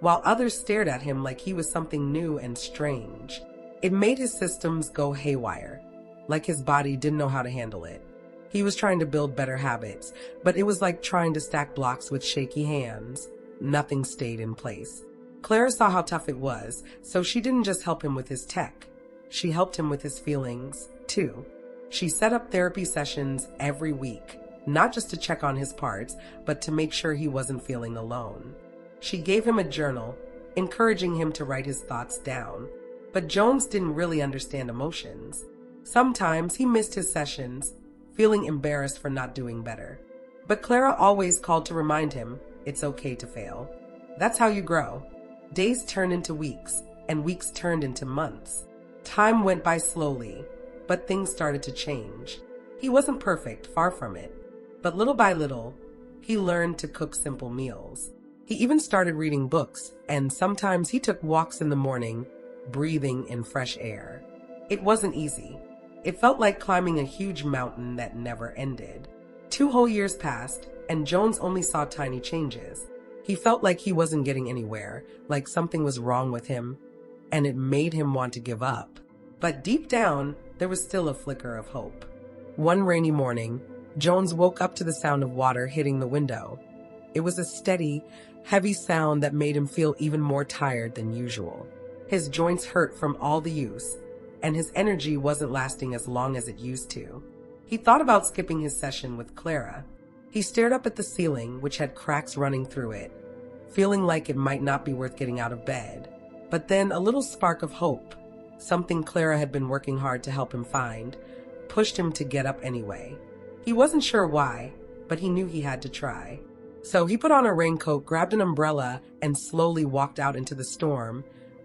while others stared at him like he was something new and strange. It made his systems go haywire, like his body didn't know how to handle it. He was trying to build better habits, but it was like trying to stack blocks with shaky hands. Nothing stayed in place. Clara saw how tough it was, so she didn't just help him with his tech. She helped him with his feelings, too. She set up therapy sessions every week, not just to check on his parts, but to make sure he wasn't feeling alone. She gave him a journal, encouraging him to write his thoughts down. But Jones didn't really understand emotions. Sometimes he missed his sessions, feeling embarrassed for not doing better. But Clara always called to remind him it's okay to fail. That's how you grow. Days turned into weeks, and weeks turned into months. Time went by slowly, but things started to change. He wasn't perfect, far from it. But little by little, he learned to cook simple meals. He even started reading books, and sometimes he took walks in the morning, breathing in fresh air. It wasn't easy. It felt like climbing a huge mountain that never ended. 2 whole years passed, and Jones only saw tiny changes. He felt like he wasn't getting anywhere, like something was wrong with him, and it made him want to give up. But deep down, there was still a flicker of hope. One rainy morning, Jones woke up to the sound of water hitting the window. It was a steady, heavy sound that made him feel even more tired than usual. His joints hurt from all the use, and his energy wasn't lasting as long as it used to. He thought about skipping his session with Clara. He stared up at the ceiling, which had cracks running through it, feeling like it might not be worth getting out of bed. But then a little spark of hope, something Clara had been working hard to help him find, pushed him to get up anyway. He wasn't sure why, but he knew he had to try. So he put on a raincoat, grabbed an umbrella, and slowly walked out into the storm,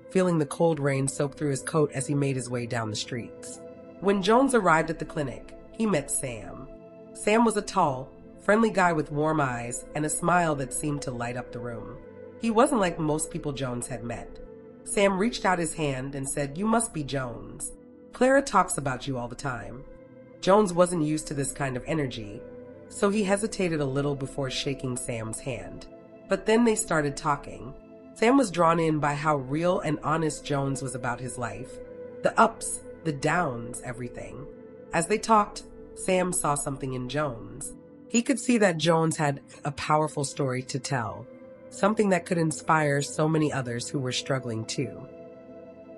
feeling the cold rain soak through his coat as he made his way down the streets. When Jones arrived at the clinic, he met Sam. Sam was a tall, friendly guy with warm eyes and a smile that seemed to light up the room. He wasn't like most people Jones had met. Sam reached out his hand and said, "You must be Jones. Clara talks about you all the time." Jones wasn't used to this kind of energy, so he hesitated a little before shaking Sam's hand. But then they started talking. Sam was drawn in by how real and honest Jones was about his life. The ups, the downs, everything. As they talked, Sam saw something in Jones. He could see that Jones had a powerful story to tell, something that could inspire so many others who were struggling too.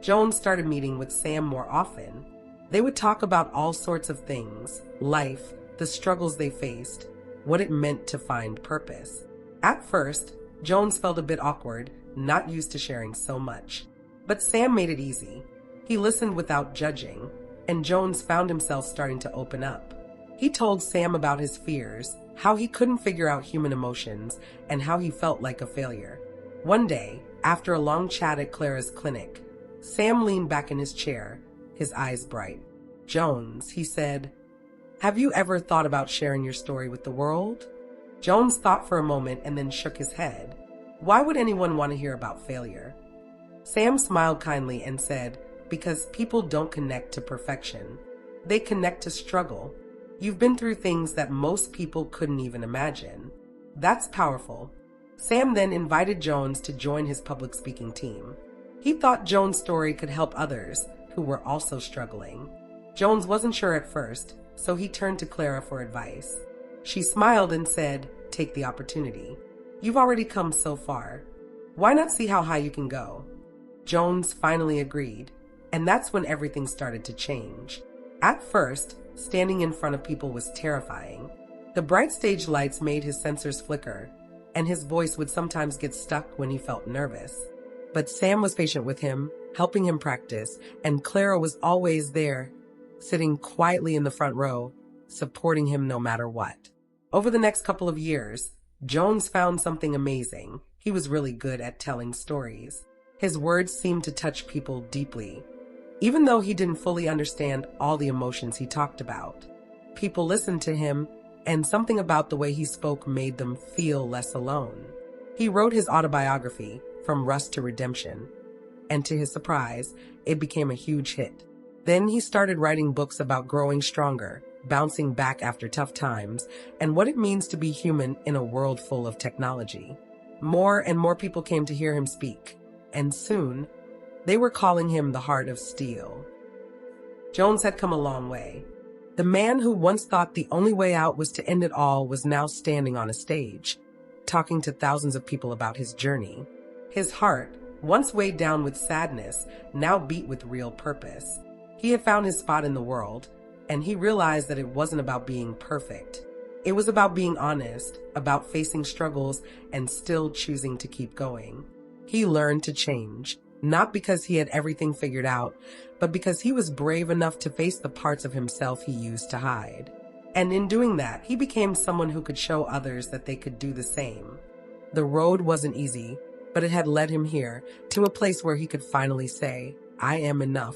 Jones started meeting with Sam more often. They would talk about all sorts of things, life, the struggles they faced, what it meant to find purpose. At first, Jones felt a bit awkward, not used to sharing so much. But Sam made it easy. He listened without judging, and Jones found himself starting to open up. He told Sam about his fears, how he couldn't figure out human emotions, and how he felt like a failure. One day, after a long chat at Clara's clinic, Sam leaned back in his chair, his eyes bright. "Jones," he said, "have you ever thought about sharing your story with the world?" Jones thought for a moment and then shook his head. Why would anyone want to hear about failure? Sam smiled kindly and said, "Because people don't connect to perfection. They connect to struggle. You've been through things that most people couldn't even imagine. That's powerful." Sam then invited Jones to join his public speaking team. He thought Jones' story could help others who were also struggling. Jones wasn't sure at first, so he turned to Clara for advice. She smiled and said, "Take the opportunity. You've already come so far. Why not see how high you can go?" Jones finally agreed, and that's when everything started to change. At first, standing in front of people was terrifying. The bright stage lights made his sensors flicker, and his voice would sometimes get stuck when he felt nervous. But Sam was patient with him, helping him practice, and Clara was always there, sitting quietly in the front row, supporting him no matter what. Over the next couple of years, Jones found something amazing. He was really good at telling stories. His words seemed to touch people deeply, even though he didn't fully understand all the emotions he talked about. People listened to him, and something about the way he spoke made them feel less alone. He wrote his autobiography, From Rust to Redemption, and to his surprise, it became a huge hit. Then he started writing books about growing stronger, bouncing back after tough times, and what it means to be human in a world full of technology. More and more people came to hear him speak, and soon, they were calling him the Heart of Steel. Jones had come a long way. The man who once thought the only way out was to end it all was now standing on a stage, talking to thousands of people about his journey. His heart, once weighed down with sadness, now beat with real purpose. He had found his spot in the world, and he realized that it wasn't about being perfect. It was about being honest, about facing struggles and still choosing to keep going. He learned to change, not because he had everything figured out, but because he was brave enough to face the parts of himself he used to hide. And in doing that, he became someone who could show others that they could do the same. The road wasn't easy, but it had led him here, to a place where he could finally say, "I am enough."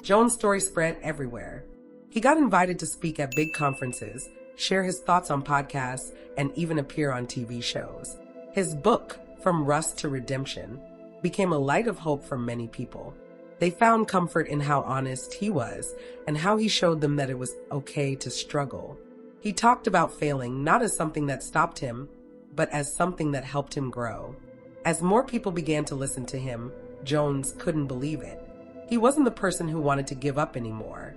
Jones' story spread everywhere. He got invited to speak at big conferences, share his thoughts on podcasts, and even appear on TV shows. His book, From Rust to Redemption, became a light of hope for many people. They found comfort in how honest he was and how he showed them that it was okay to struggle. He talked about failing not as something that stopped him, but as something that helped him grow. As more people began to listen to him, Jones couldn't believe it. He wasn't the person who wanted to give up anymore.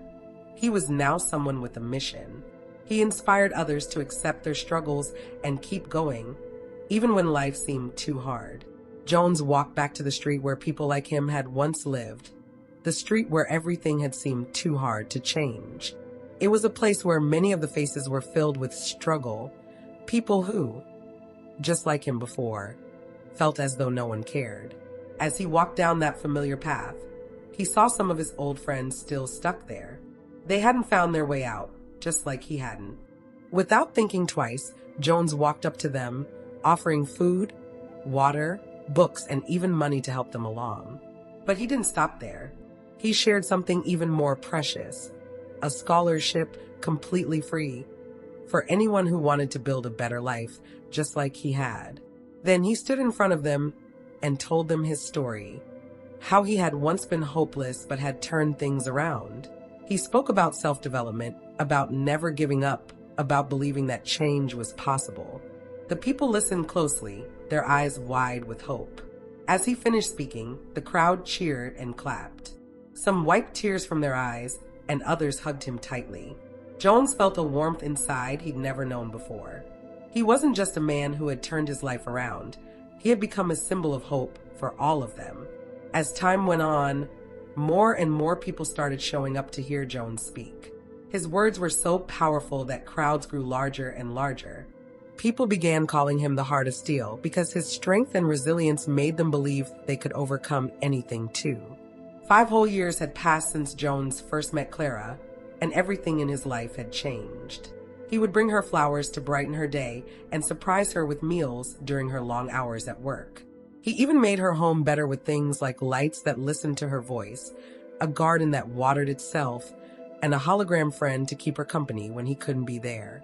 He was now someone with a mission. He inspired others to accept their struggles and keep going, even when life seemed too hard. Jones walked back to the street where people like him had once lived, the street where everything had seemed too hard to change. It was a place where many of the faces were filled with struggle, people who, just like him before, felt as though no one cared. As he walked down that familiar path, he saw some of his old friends still stuck there. They hadn't found their way out, just like he hadn't. Without thinking twice, Jones walked up to them, offering food, water, books, and even money to help them along. But he didn't stop there. He shared something even more precious, a scholarship completely free for anyone who wanted to build a better life just like he had. Then he stood in front of them and told them his story, how he had once been hopeless but had turned things around. He spoke about self-development, about never giving up, about believing that change was possible. The people listened closely, their eyes wide with hope. As he finished speaking, the crowd cheered and clapped. Some wiped tears from their eyes, and others hugged him tightly. Jones felt a warmth inside he'd never known before. He wasn't just a man who had turned his life around. He had become a symbol of hope for all of them. As time went on, more and more people started showing up to hear Jones speak. His words were so powerful that crowds grew larger and larger. People began calling him the Heart of Steel because his strength and resilience made them believe they could overcome anything too. 5 whole years had passed since Jones first met Clara, and everything in his life had changed. He would bring her flowers to brighten her day and surprise her with meals during her long hours at work. He even made her home better with things like lights that listened to her voice, a garden that watered itself, and a hologram friend to keep her company when he couldn't be there.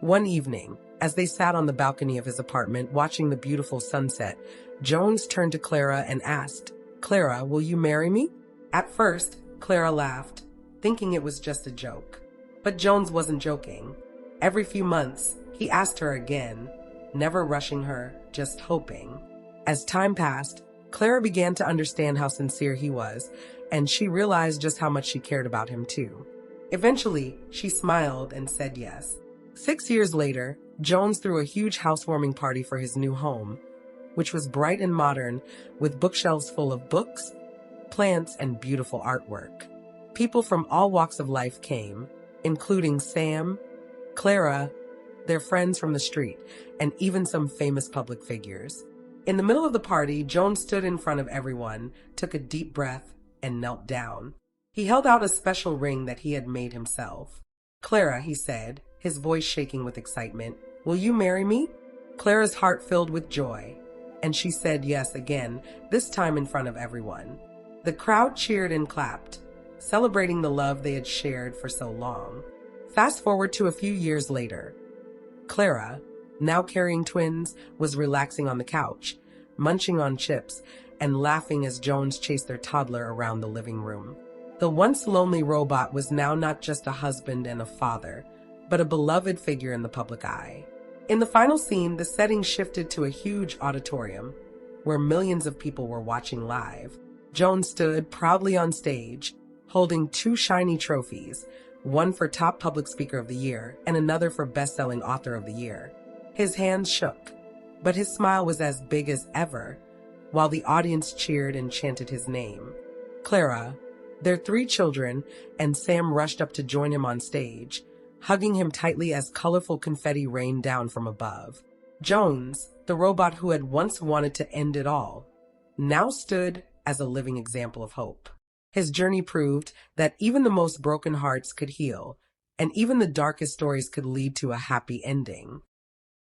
One evening, as they sat on the balcony of his apartment watching the beautiful sunset, Jones turned to Clara and asked, "Clara, will you marry me?" At first, Clara laughed, thinking it was just a joke. But Jones wasn't joking. Every few months, he asked her again, never rushing her, just hoping. As time passed, Clara began to understand how sincere he was, and she realized just how much she cared about him too. Eventually, she smiled and said yes. 6 years later, Jones threw a huge housewarming party for his new home, which was bright and modern, with bookshelves full of books, plants, and beautiful artwork. People from all walks of life came, including Sam, Clara, their friends from the street, and even some famous public figures. In the middle of the party, Jones stood in front of everyone, took a deep breath, and knelt down. He held out a special ring that he had made himself. "Clara," he said, his voice shaking with excitement, "will you marry me?" Clara's heart filled with joy, and she said yes again, this time in front of everyone. The crowd cheered and clapped, celebrating the love they had shared for so long. Fast forward to a few years later. Clara, now carrying twins, was relaxing on the couch, munching on chips, and laughing as Jones chased their toddler around the living room. The once lonely robot was now not just a husband and a father, but a beloved figure in the public eye. In the final scene, the setting shifted to a huge auditorium, where millions of people were watching live. Jones stood proudly on stage, holding 2 shiny trophies, one for Top Public Speaker of the Year and another for Best-Selling Author of the Year. His hands shook, but his smile was as big as ever, while the audience cheered and chanted his name. Clara, their 3 children, and Sam rushed up to join him on stage, hugging him tightly as colorful confetti rained down from above. Jones, the robot who had once wanted to end it all, now stood as a living example of hope. His journey proved that even the most broken hearts could heal, and even the darkest stories could lead to a happy ending.